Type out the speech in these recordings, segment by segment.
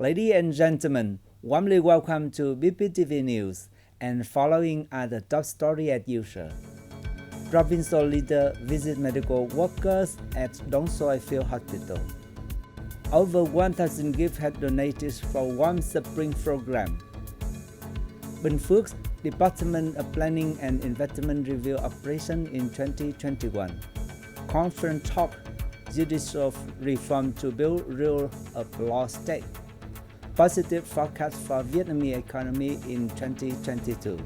Ladies and gentlemen, warmly welcome to BPTV News, and following are the top story as usual. Provincial leader visit medical workers at Dong Soi Field Hospital. Over 1,000 gifts had donated for warm spring program. Bình Phước Department of Planning and Investment review operation in 2021. Conference talk judicial reform to build rule of law state. Positive forecast for Vietnamese economy in 2022.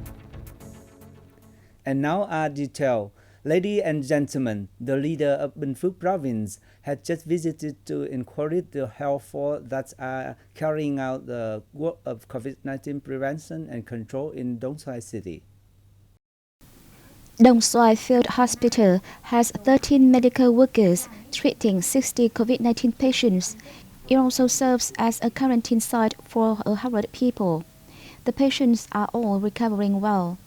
And now our detail. Ladies and gentlemen, the leader of Bình Phước province had just visited to encourage the health force that are carrying out the work of COVID-19 prevention and control in Dong Xoài City. Dong Xoài Field Hospital has 13 medical workers treating 60 COVID-19 patients. It also serves as a quarantine site for 100 people. The patients are all recovering well.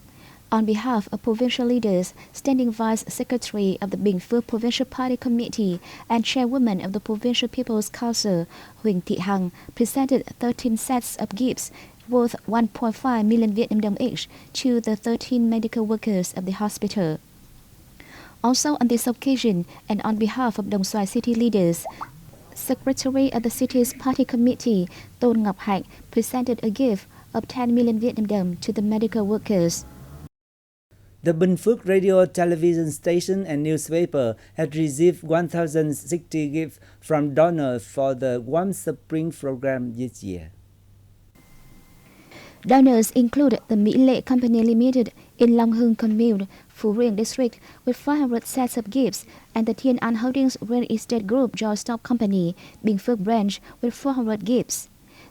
On behalf of provincial leaders, Standing Vice Secretary of the Bình Phước Provincial Party Committee and Chairwoman of the Provincial People's Council, Huỳnh Thị Hằng, presented 13 sets of gifts worth 1.5 million Vietnam dong each to the 13 medical workers of the hospital. Also on this occasion, and on behalf of Dong Xoài City leaders, Secretary of the city's party committee, Tôn Ngọc Hạnh, presented a gift of 10 million Vietnam dong to the medical workers. The Bình Phước radio television station and newspaper had received 1,060 gifts from donors for the Warm Spring program this year. Donors include the Mỹ Lệ Company Limited in Long Hưng Commune, Phú Riêng District, with 500 sets of gifts, and the Thiên An Holdings Real Estate Group Joint Stock Company, Bình Phước Branch, with 400 gifts.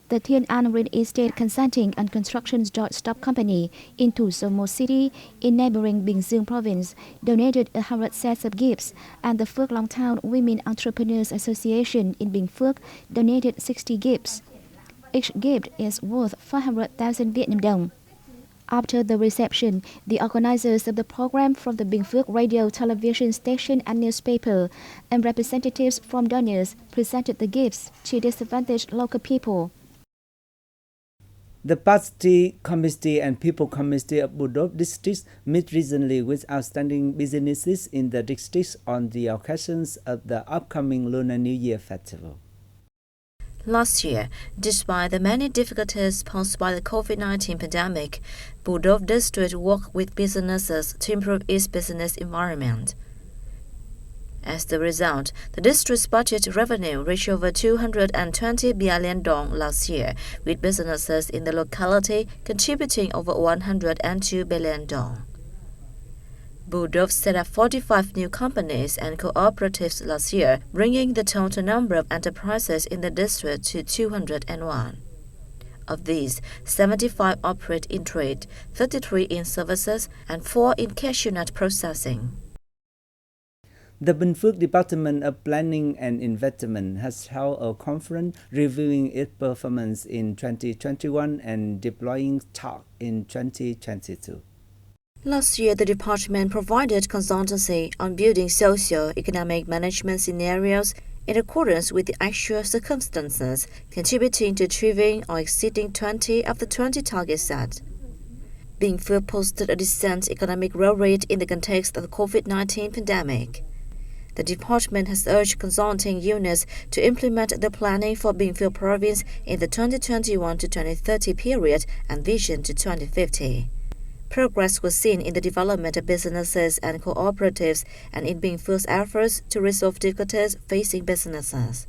The Thiên An Real Estate Consulting and Construction Joint Stock Company in Thủ Dầu Một City in neighboring Bình Dương Province donated 100 sets of gifts, and the Phước Long Town Women Entrepreneurs Association in Bình Phước donated 60 gifts. Each gift is worth 500,000 Vietnam dong. After the reception, the organizers of the program from the Bình Phước radio television station and newspaper and representatives from donors presented the gifts to disadvantaged local people. The Party Committee and People Committee of Bù Đốp District met recently with outstanding businesses in the district on the occasions of the upcoming Lunar New Year festival. Last year, despite the many difficulties posed by the COVID-19 pandemic, Bù Đốp District worked with businesses to improve its business environment. As the result, the district's budget revenue reached over 220 billion dong last year, with businesses in the locality contributing over 102 billion dong. Bù Đốp set up 45 new companies and cooperatives last year, bringing the total number of enterprises in the district to 201. Of these, 75 operate in trade, 33 in services, and 4 in cashew nut processing. The Bình Phước Department of Planning and Investment has held a conference reviewing its performance in 2021 and deploying talk in 2022. Last year, the department provided consultancy on building socio-economic management scenarios in accordance with the actual circumstances, contributing to achieving or exceeding 20 of the 20 targets set. Bình Phước posted a decent economic growth rate in the context of the COVID-19 pandemic. The department has urged consulting units to implement the planning for Bình Phước province in the 2021 to 2030 period and vision to 2050. Progress was seen in the development of businesses and cooperatives and in Bình Phước efforts to resolve difficulties facing businesses.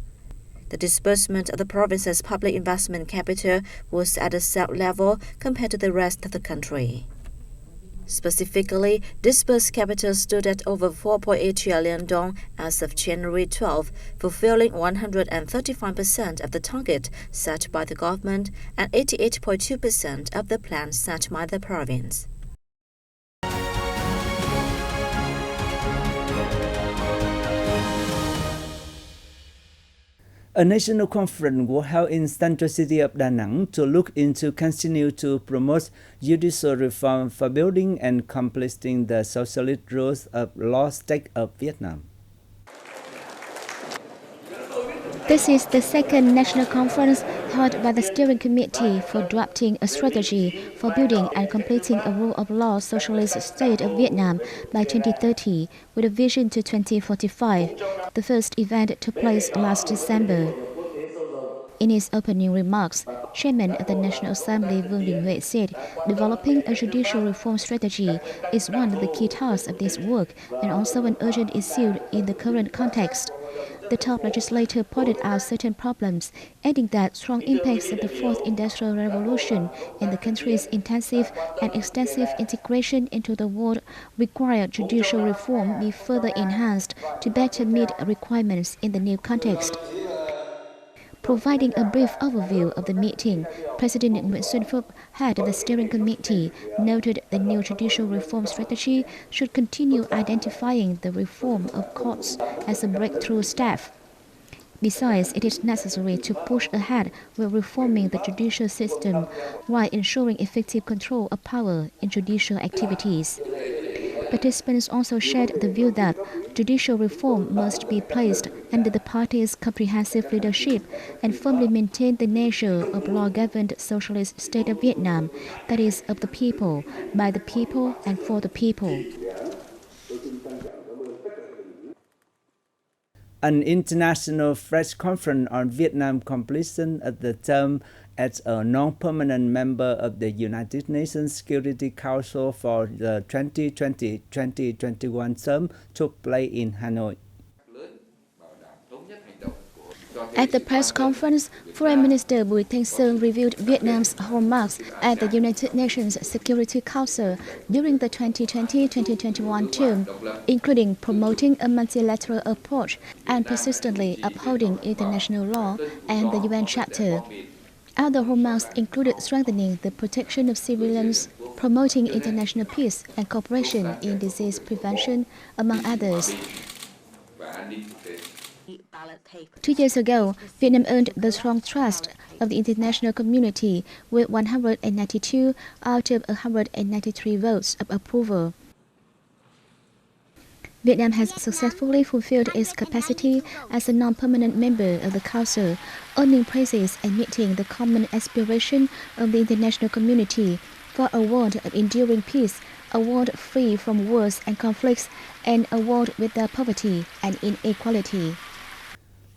The disbursement of the province's public investment capital was at a sound level compared to the rest of the country. Specifically, disbursed capital stood at over 4.8 trillion dong as of January 12, fulfilling 135% of the target set by the government and 88.2% of the plan set by the province. A national conference was held in central city of Da Nang to look into continue to promote judicial reform for building and completing the socialist rules of law state of Vietnam. This is the second national conference held by the Steering Committee for drafting a strategy for building and completing a rule of law socialist state of Vietnam by 2030 with a vision to 2045. The first event took place last December. In his opening remarks, Chairman of the National Assembly Vương Đình Huệ said developing a judicial reform strategy is one of the key tasks of this work and also an urgent issue in the current context. The top legislator pointed out certain problems, adding that strong impacts of the Fourth Industrial Revolution and the country's intensive and extensive integration into the world require judicial reform be further enhanced to better meet requirements in the new context. Providing a brief overview of the meeting, President Nguyễn Xuân Phúc, head of the steering committee, noted the new judicial reform strategy should continue identifying the reform of courts as a breakthrough step. Besides, it is necessary to push ahead with reforming the judicial system while ensuring effective control of power in judicial activities. Participants also shared the view that judicial reform must be placed under the party's comprehensive leadership and firmly maintain the nature of law-governed socialist state of Vietnam, that is, of the people, by the people, and for the people. An international press conference on Vietnam completion of the term as a non-permanent member of the United Nations Security Council for the 2020-2021 term took place in Hanoi. At the press conference, Foreign Minister Bùi Thanh Sơn reviewed Vietnam's hallmarks at the United Nations Security Council during the 2020-2021 term, including promoting a multilateral approach and persistently upholding international law and the UN Charter. Other hallmarks included strengthening the protection of civilians, promoting international peace and cooperation in disease prevention, among others. 2 years ago, Vietnam earned the strong trust of the international community with 192 out of 193 votes of approval. Vietnam has successfully fulfilled its capacity as a non-permanent member of the Council, earning praises and meeting the common aspiration of the international community for a world of enduring peace, a world free from wars and conflicts, and a world without poverty and inequality.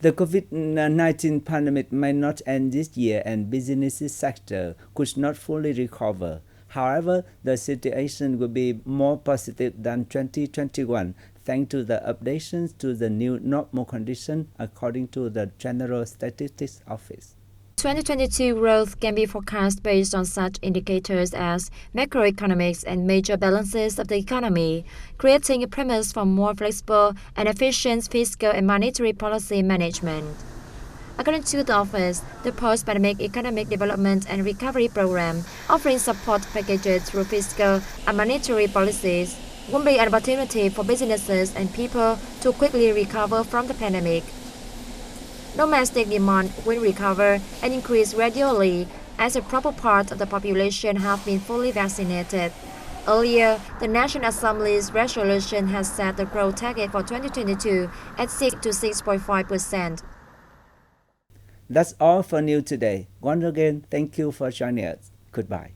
The COVID-19 pandemic may not end this year and business sector could not fully recover. However, the situation will be more positive than 2021 thanks to the updates to the new normal condition according to the General Statistics Office. 2022 growth can be forecast based on such indicators as macroeconomics and major balances of the economy, creating a premise for more flexible and efficient fiscal and monetary policy management. According to the office, the post-pandemic economic development and recovery program, offering support packages through fiscal and monetary policies, will be an opportunity for businesses and people to quickly recover from the pandemic. Domestic demand will recover and increase gradually as a proper part of the population have been fully vaccinated. Earlier, the National Assembly's resolution has set the growth target for 2022 at 6 to 6.5%. That's all for news today. Once again, thank you for joining us. Goodbye.